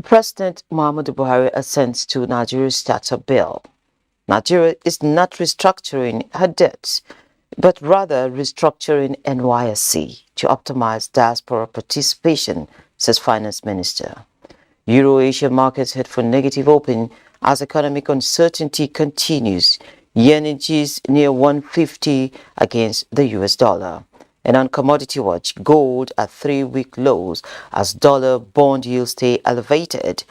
President Muhammadu Buhari assents to Nigeria's startup bill. Nigeria is not restructuring her debts, but rather restructuring NYSC to optimize diaspora participation, says Finance Minister. Euro-Asia markets head for negative open as economic uncertainty continues. Yen inches near 150 against the US dollar. And on Commodity Watch, gold at 3-week lows as dollar bond yields stay elevated.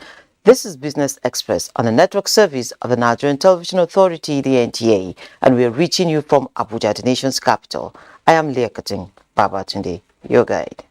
This is Business Express on the network service of the Nigerian Television Authority, the NTA, and we are reaching you from Abuja, the nation's capital. I am Leah Katung, Babatunde, your guide.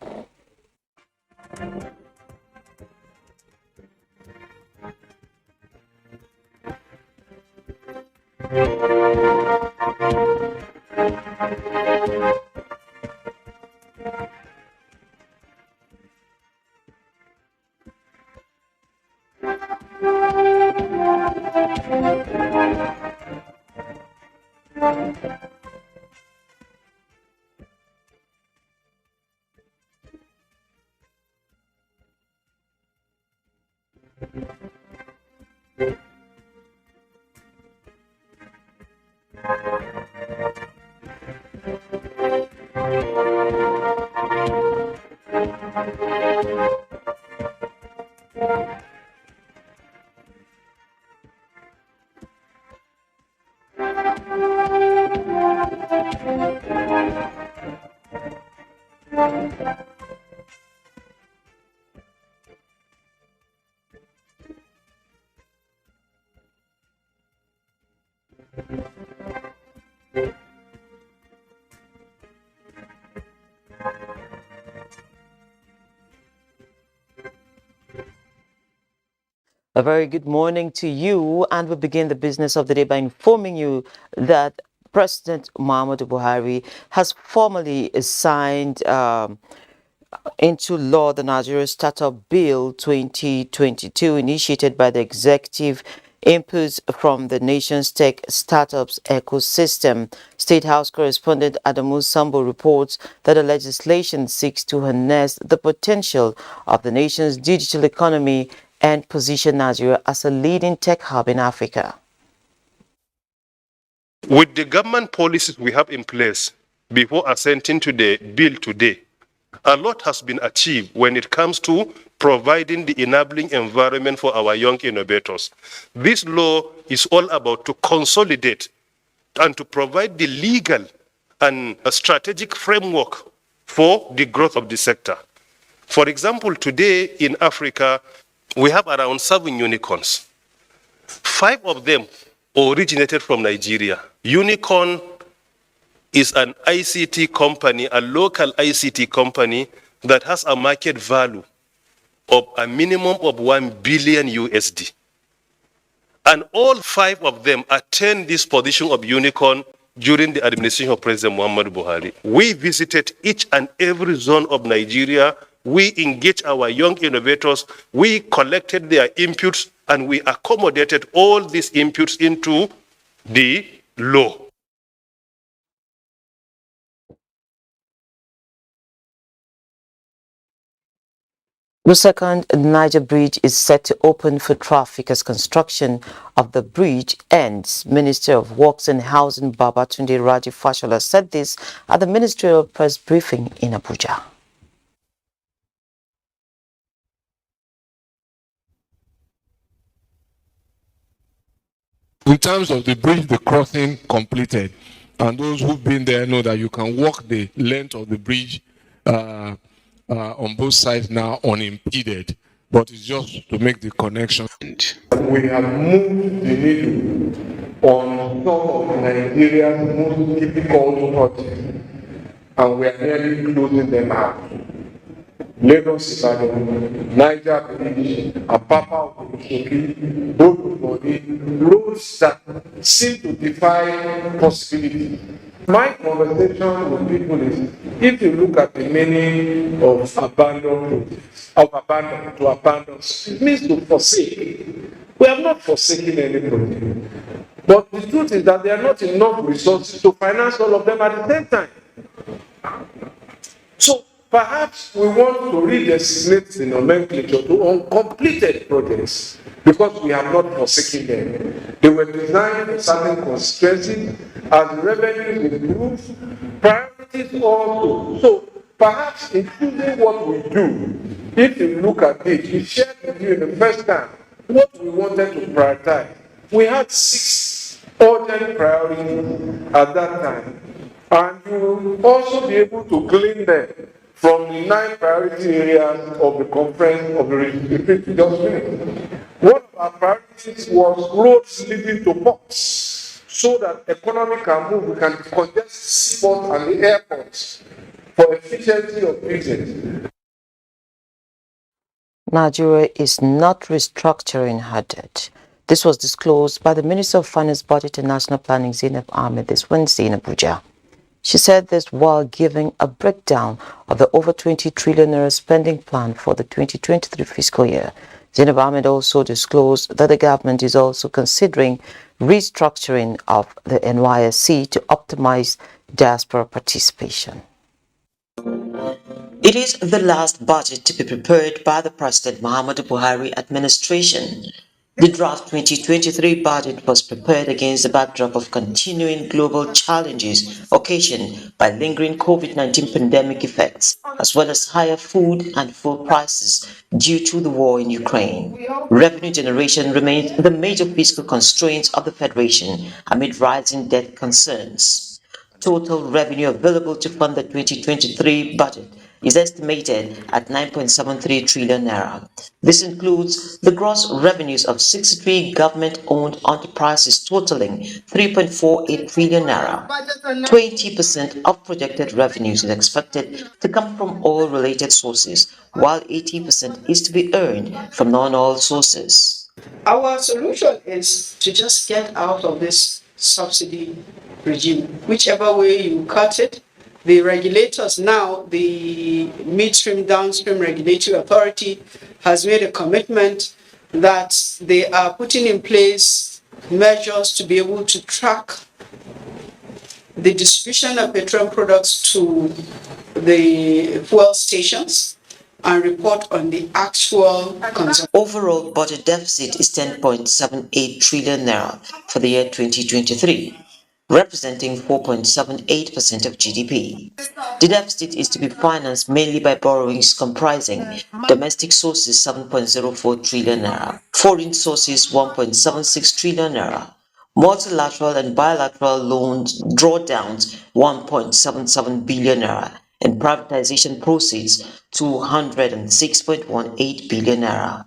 A very good morning to you, and we begin the business of the day by informing you that President Muhammadu Buhari has formally signed into law the Nigeria Startup Bill 2022, initiated by the executive inputs from the nation's tech startups ecosystem. State House correspondent Adamu Sambo reports that the legislation seeks to harness the potential of the nation's digital economy and position Nigeria as a leading tech hub in Africa. With the government policies we have in place before assenting to the bill today, a lot has been achieved when it comes to providing the enabling environment for our young innovators. This law is all about to consolidate and to provide the legal and a strategic framework for the growth of the sector. For example, today in Africa, we have around 7 unicorns. 5 of them originated from Nigeria. Unicorn is an ICT company, a local ICT company that has a market value of a minimum of 1 billion USD. And all 5 of them attained this position of unicorn during the administration of President Muhammadu Buhari. We visited each and every zone of Nigeria. We engaged our young innovators. We collected their inputs, and we accommodated all these inputs into the law. The second Niger Bridge is set to open for traffic as construction of the bridge ends. Minister of Works and Housing Babatunde Fashola said this at the ministerial press briefing in Abuja. In terms of the bridge, the crossing completed, and those who've been there know that you can walk the length of the bridge on both sides now unimpeded, but it's just to make the connection. We have moved the needle on some of Nigeria's most difficult projects, and we are nearly closing them out. Lagos Ibadan, Niger Bridge, Apapa Okoki, Bodo roads that seem to defy possibility. My conversation with people is, if you look at the meaning of abandon projects, to abandon, it means to forsake. We have not forsaken any project. But the truth is that there are not enough resources to finance all of them at the same time. So perhaps we want to redesignate the nomenclature to uncompleted projects because we have not forsaken them. They were designed for certain constituencies. As revenues improve, priorities also. So perhaps in choosing what we do, if you look at it, we shared with you the first time what we wanted to prioritize. We had 6 urgent priorities at that time. And you will also be able to glean them from the 9 priority areas of the conference of the retreat we just finished. One of our priorities was roads leading to ports, so that economy can move. We can congest seaports and the airports for efficiency of business. Nigeria is not restructuring her debt. This was disclosed by the Minister of Finance, Budget and National Planning, Zainab Ahmed, this Wednesday in Abuja. She said this while giving a breakdown of the over 20 trillion naira spending plan for the 2023 fiscal year. Zainab Ahmed also disclosed that the government is also considering restructuring of the NYSC to optimize diaspora participation. It is the last budget to be prepared by the President Muhammadu Buhari administration. The draft 2023 budget was prepared against the backdrop of continuing global challenges occasioned by lingering COVID-19 pandemic effects, as well as higher food and fuel prices due to the war in Ukraine. Revenue generation remains the major fiscal constraint of the Federation amid rising debt concerns. Total revenue available to fund the 2023 budget is estimated at 9.73 trillion naira. This includes the gross revenues of 63 government-owned enterprises totaling 3.48 trillion naira. 20% of projected revenues is expected to come from oil-related sources, while 80% is to be earned from non-oil sources. Our solution is to just get out of this subsidy regime, whichever way you cut it. The regulators now, the Midstream Downstream Regulatory Authority, has made a commitment that they are putting in place measures to be able to track the distribution of petroleum products to the fuel stations and report on the actual consumption. Overall budget deficit is 10.78 trillion naira for the year 2023, representing 4.78% of GDP. The deficit is to be financed mainly by borrowings comprising domestic sources 7.04 trillion naira, foreign sources 1.76 trillion naira, multilateral and bilateral loans drawdowns 1.77 billion naira, and privatization proceeds 206.18 billion naira.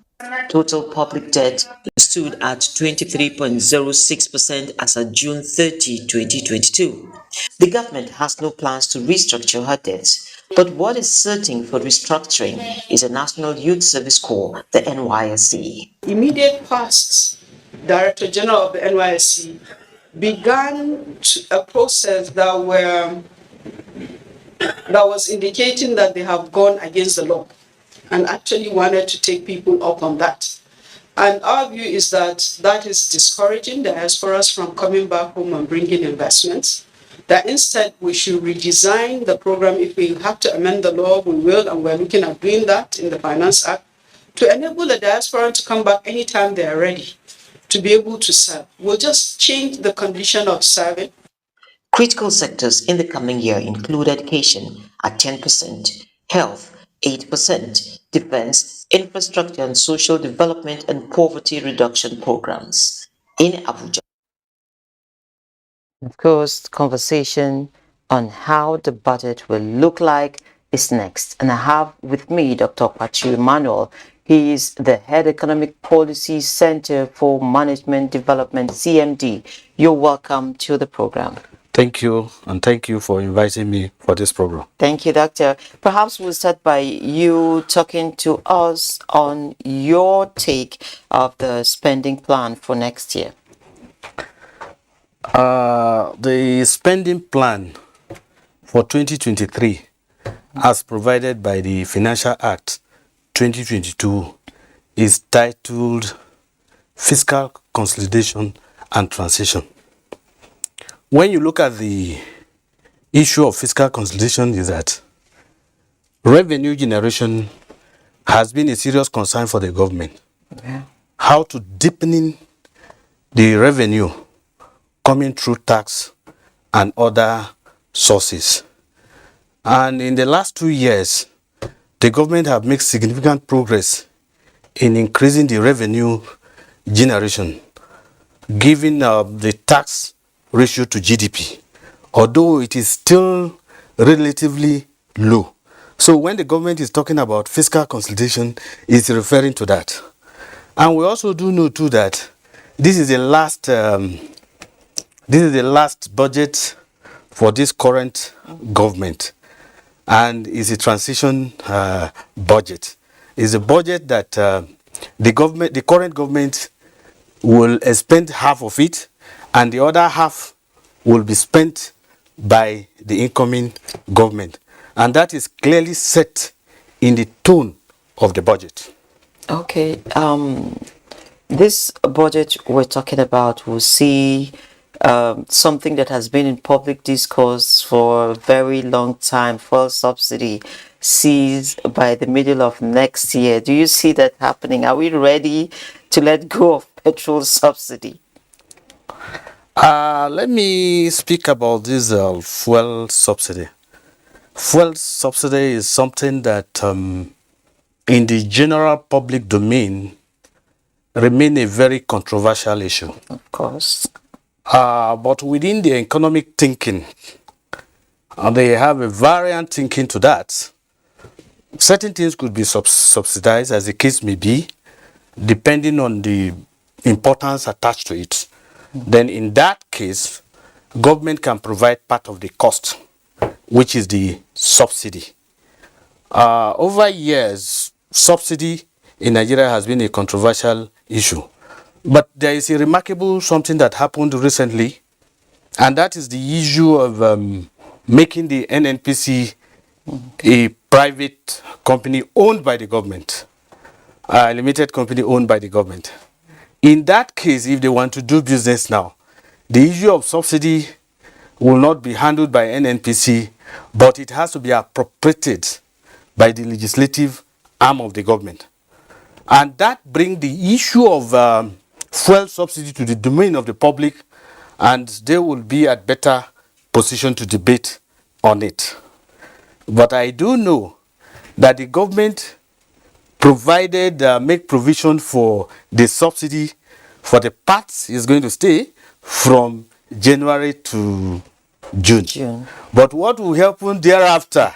Total public debt stood at 23.06% as of June 30, 2022. The government has no plans to restructure her debts, but what is certain for restructuring is a National Youth Service Corps, the NYSC. Immediate past Director General of the NYSC began a process that was indicating that they have gone against the law and actually wanted to take people up on that. And our view is that that is discouraging the diasporas from coming back home and bringing investments. That instead we should redesign the program. If we have to amend the law, we will, and we're looking at doing that in the Finance Act to enable the diaspora to come back anytime they are ready to be able to serve. We'll just change the condition of serving. Critical sectors in the coming year include education at 10%, health 8%, defense, infrastructure and social development and poverty reduction programs. In Abuja. Of course, conversation on how the budget will look like is next. And I have with me Dr. Pachu Emmanuel. He is the Head Economic Policy Center for Management Development, CMD. You're welcome to the program. Thank you, and thank you for inviting me for this program. Thank you, Doctor. Perhaps we'll start by you talking to us on your take of the spending plan for next year. The spending plan for 2023, as provided by the Financial Act 2022, is titled Fiscal Consolidation and Transition. When you look at the issue of fiscal consolidation, is that revenue generation has been a serious concern for the government. Yeah. How to deepening the revenue coming through tax and other sources. And in the last 2 years, the government have made significant progress in increasing the revenue generation, given the tax ratio to GDP, although it is still relatively low. So when the government is talking about fiscal consolidation, it's referring to that. And we also do know too that this is the last budget for this current government, and is a transition budget. It's a budget that the current government will spend half of it, and the other half will be spent by the incoming government, and that is clearly set in the tone of the budget. Okay. This budget we're talking about will see something that has been in public discourse for a very long time, fuel subsidy ceased by the middle of next year. Do you see that happening? Are we ready to let go of petrol subsidy? Let me speak about this fuel subsidy. Fuel subsidy is something that in the general public domain remain a very controversial issue. Of course. But within the economic thinking, they have a variant thinking to that. Certain things could be subsidized, as the case may be, depending on the importance attached to it. Then in that case, government can provide part of the cost, which is the subsidy. Over years, subsidy in Nigeria has been a controversial issue. But there is a remarkable something that happened recently, and that is the issue of making the NNPC a private company owned by the government, a limited company owned by the government. In that case, if they want to do business now, the issue of subsidy will not be handled by NNPC, but it has to be appropriated by the legislative arm of the government. And that brings the issue of fuel subsidy to the domain of the public, and they will be at better position to debate on it. But I do know that the government make provision for the subsidy for the parts is going to stay from January to June. But what will happen thereafter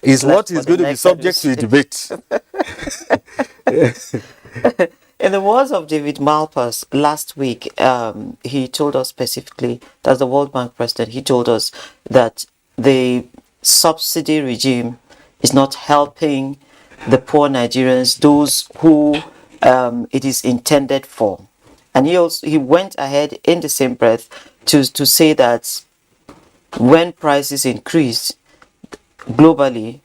is what is going to be subject to a debate. In the words of David Malpass last week, he told us specifically, that's the World Bank president, he told us that the subsidy regime is not helping the poor Nigerians, those who it is intended for. And he went ahead in the same breath to say that when prices increased globally,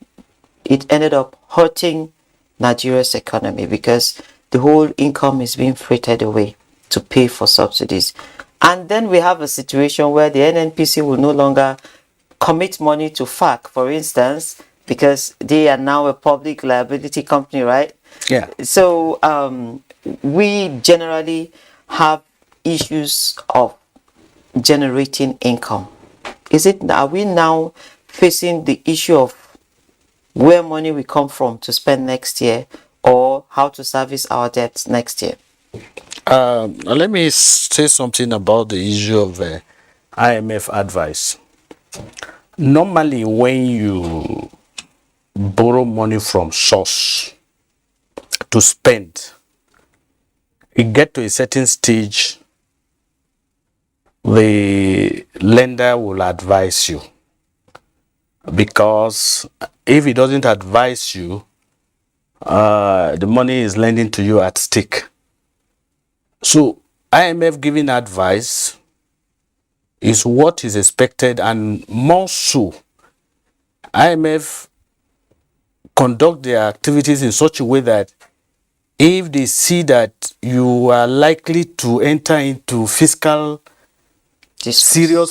it ended up hurting Nigeria's economy because the whole income is being frittered away to pay for subsidies. And then we have a situation where the NNPC will no longer commit money to FAC, for instance, because they are now a public liability company, right? Yeah. So we generally have issues of generating income. Are we now facing the issue of where money will come from to spend next year, or how to service our debts next year? Let me say something about the issue of IMF advice. Normally, when you borrow money from source to spend, you get to a certain stage the lender will advise you. Because if he doesn't advise you, the money is lending to you at stake. So IMF giving advice is what is expected, and more so, IMF conduct their activities in such a way that if they see that you are likely to enter into serious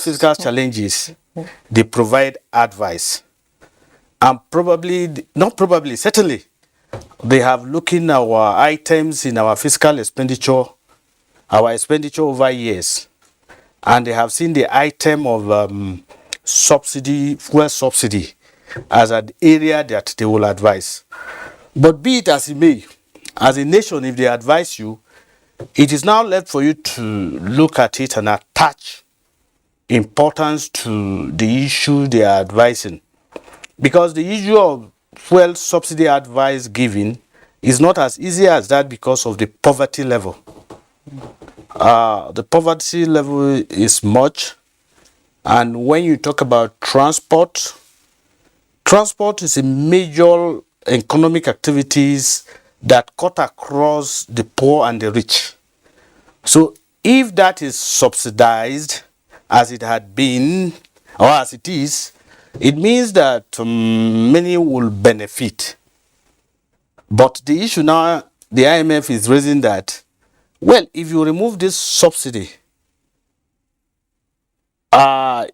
fiscal challenges, they provide advice. And certainly, they have looking at our items in our fiscal expenditure, our expenditure over years, and they have seen the item of fuel subsidy, as an area that they will advise. But be it as it may, as a nation, if they advise you, it is now left for you to look at it and attach importance to the issue they are advising. Because the issue of fuel subsidy advice giving is not as easy as that because of the poverty level. The poverty level is much, and when you talk about transport is a major economic activities that cut across the poor and the rich. So if that is subsidized as it had been or as it is, it means that many will benefit. But the issue now, the IMF is raising that, well, if you remove this subsidy,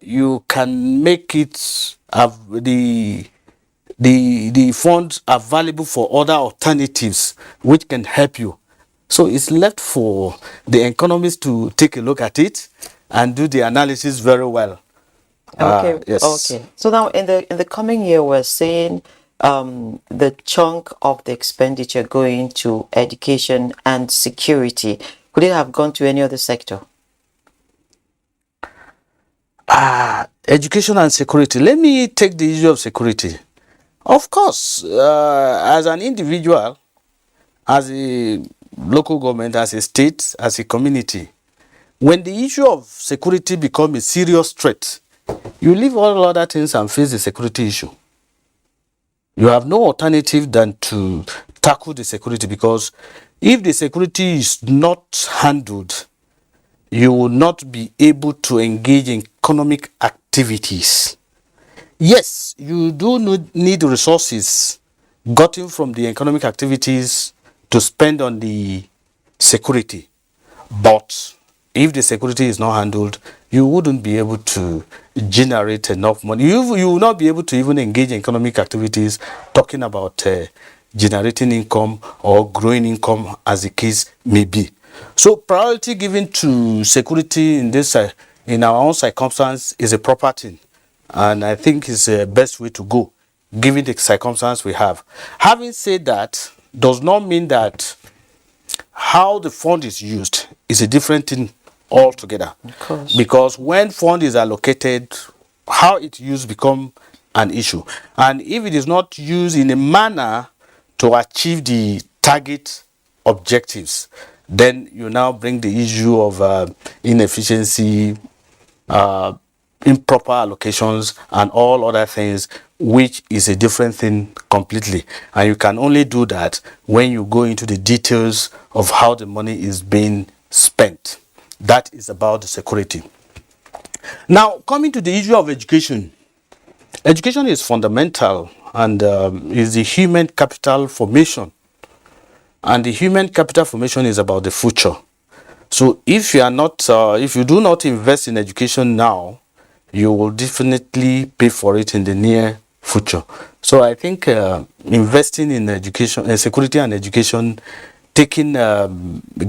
you can make it the funds available for other alternatives which can help you. So it's left for the economists to take a look at it and do the analysis very well. Okay. Yes. Okay. So now in the coming year, we're seeing the chunk of the expenditure going to education and security. Could it have gone to any other sector? Education and security. Let me take the issue of security. Of course, as an individual, as a local government, as a state, as a community, when the issue of security becomes a serious threat, you leave all other things and face the security issue. You have no alternative than to tackle the security, because if the security is not handled, you will not be able to engage in economic activities. Yes, you do need resources gotten from the economic activities to spend on the security. But if the security is not handled, you wouldn't be able to generate enough money. You will not be able to even engage in economic activities, talking about generating income or growing income, as the case may be. So priority given to security in our own circumstance is a proper thing. And I think it's the best way to go, given the circumstance we have. Having said that, does not mean that how the fund is used is a different thing altogether. Of course. Because when fund is allocated, how it used become an issue. And if it is not used in a manner to achieve the target objectives, then you now bring the issue of inefficiency, improper allocations, and all other things, which is a different thing completely. And you can only do that when you go into the details of how the money is being spent. That is about the security. Now, coming to the issue of education. Education is fundamental and is the human capital formation. And the human capital formation is about the future. So if you do not invest in education now, you will definitely pay for it in the near future. So I think investing in education, security and education, taking a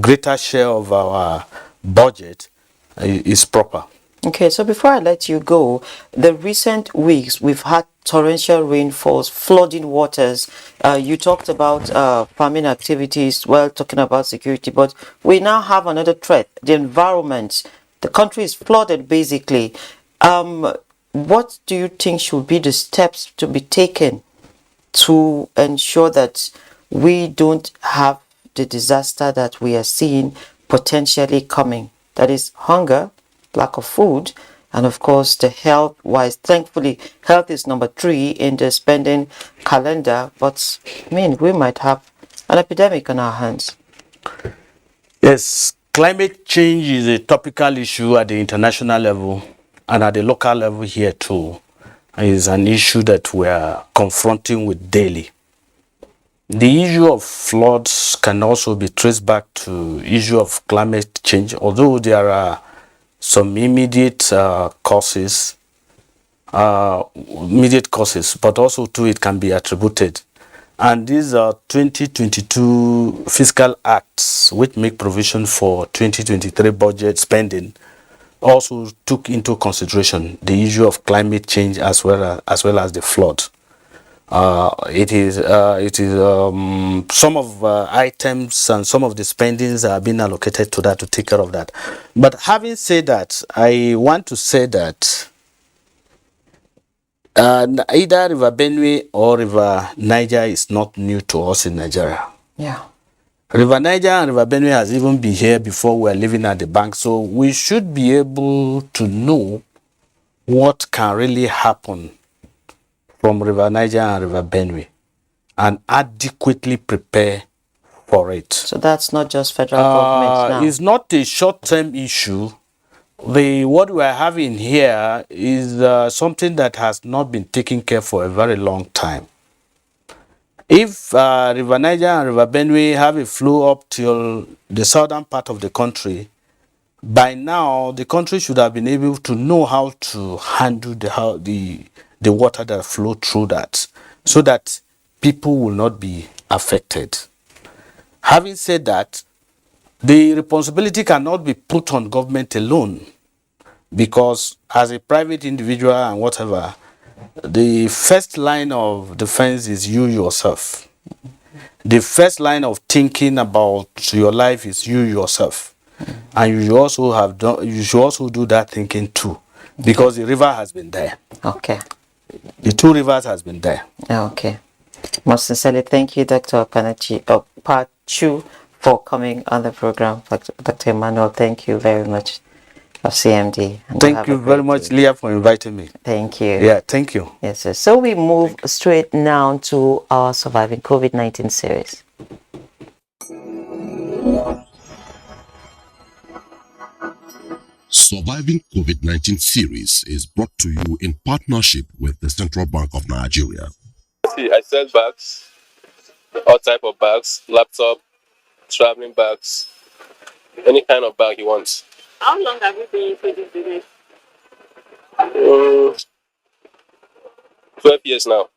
greater share of our budget is proper. Okay, so before I let you go, the recent weeks we've had torrential rainfalls, flooding waters. You talked about farming activities while talking about security, but we now have another threat, the environment. The country is flooded basically. What do you think should be the steps to be taken to ensure that we don't have the disaster that we are seeing potentially coming? That is hunger, lack of food, and of course the health-wise. Thankfully, health is number 3 in the spending calendar, but I mean, we might have an epidemic on our hands. Yes, climate change is a topical issue at the international level and at the local level here too. It is an issue that we are confronting with daily. The issue of floods can also be traced back to issue of climate change, although there are some immediate causes, but also to it can be attributed. And these are 2022 fiscal acts which make provision for 2023 budget spending also took into consideration the issue of climate change as well as the flood. It is some of items and some of the spendings are being allocated to that to take care of that. But having said that, I want to say that either River Benue or River Niger is not new to us in Nigeria. Yeah. River Niger and River Benue has even been here before we were living at the bank, so we should be able to know what can really happen from River Niger and River Benue and adequately prepare for it. So that's not just federal government now. It's not a short-term issue. What we are having here is something that has not been taken care for a very long time. If River Niger and River Benue have a flow up till the southern part of the country, by now the country should have been able to know how to handle the water that flow through that, so that people will not be affected. Having said that, the responsibility cannot be put on government alone, because as a private individual and whatever, the first line of defense is you yourself. The first line of thinking about your life is you yourself, and you should also do that thinking too, because the river has been there. Okay. The two rivers has been there. Okay. Most sincerely, thank you, Dr. Pachu, for coming on the program. Dr. Emmanuel, thank you very much, of CMD. Thank you very much, Leah, for inviting me. Thank you. Yeah, thank you. Yes, sir. So we move straight now to our Surviving COVID-19 series. Surviving COVID-19 series is brought to you in partnership with the Central Bank of Nigeria. I sell bags, all type of bags, laptop, traveling bags, any kind of bag he wants. How long have you been into this business? 12 years now.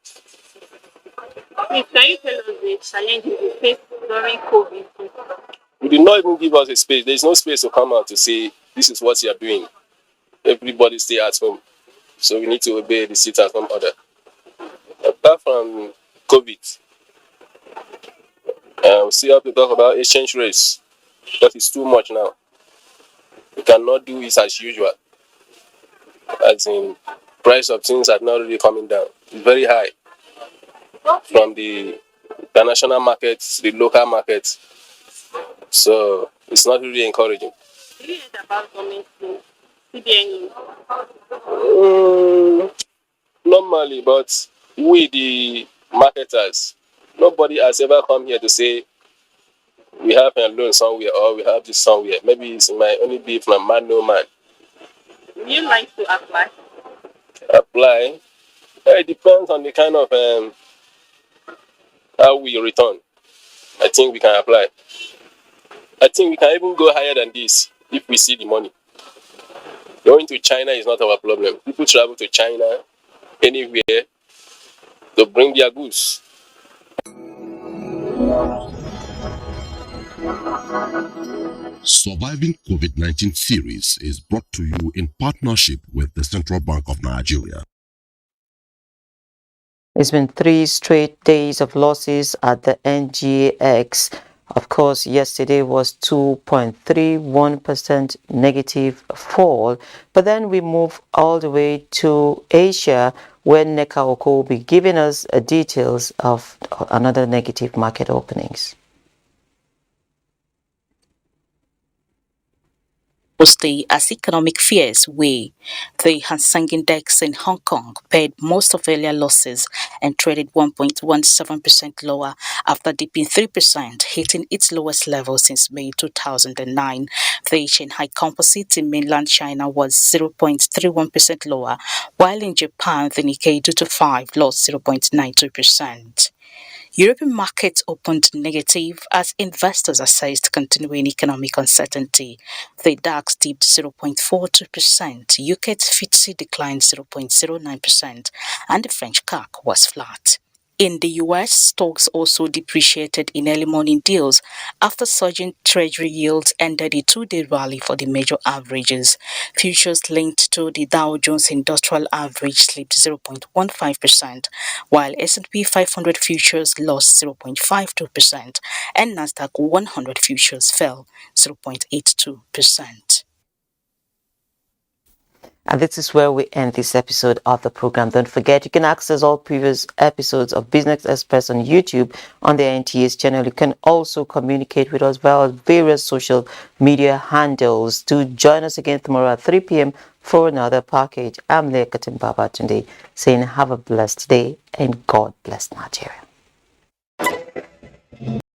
Please, can you tell us the challenges you faced during COVID? We did not even give us a space. There is no space to come out to say, this is what you are doing. Everybody stay at home. So we need to obey the sit-at-home order. Apart from COVID, we still have to talk about exchange rates, because it's too much now. We cannot do it as usual. As in, price of things are not really coming down. It's very high. From the international markets, the local markets. So it's not really encouraging. Do you hear about government CBN? Normally, but we the marketers, nobody has ever come here to say we have a loan somewhere or we have this somewhere. Maybe it might only be from man no man. Would you like to apply? Apply? It depends on the kind of how we return. I think we can apply. I think we can even go higher than this if we see the money. Going to China is not our problem. People travel to China, anywhere, to bring their goods. Surviving COVID-19 series is brought to you in partnership with the Central Bank of Nigeria. It's been 3 straight days of losses at the NGX. Of course, yesterday was 2.31% negative fall. But then we move all the way to Asia, where Neka Oko will be giving us details of another negative market openings. Mostly as economic fears weigh. The Hang Seng Index in Hong Kong paid most of earlier losses and traded 1.17% lower after dipping 3%, hitting its lowest level since May 2009. The Shanghai Composite in mainland China was 0.31% lower, while in Japan the Nikkei 225 lost 0.92%. European markets opened negative as investors assessed continuing economic uncertainty. The DAX dipped 0.42%, UK's FTSE declined 0.09%, and the French CAC was flat. In the US, stocks also depreciated in early morning deals after surging treasury yields ended a two-day rally for the major averages. Futures linked to the Dow Jones Industrial Average slipped 0.15%, while S&P 500 futures lost 0.52% and Nasdaq 100 futures fell 0.82%. And this is where we end this episode of the program. Don't forget, you can access all previous episodes of Business Express on YouTube on the NTA's channel. You can also communicate with us via various social media handles. To join us again tomorrow at 3 p.m. for another package. I'm Leah Babatunde saying have a blessed day and God bless Nigeria.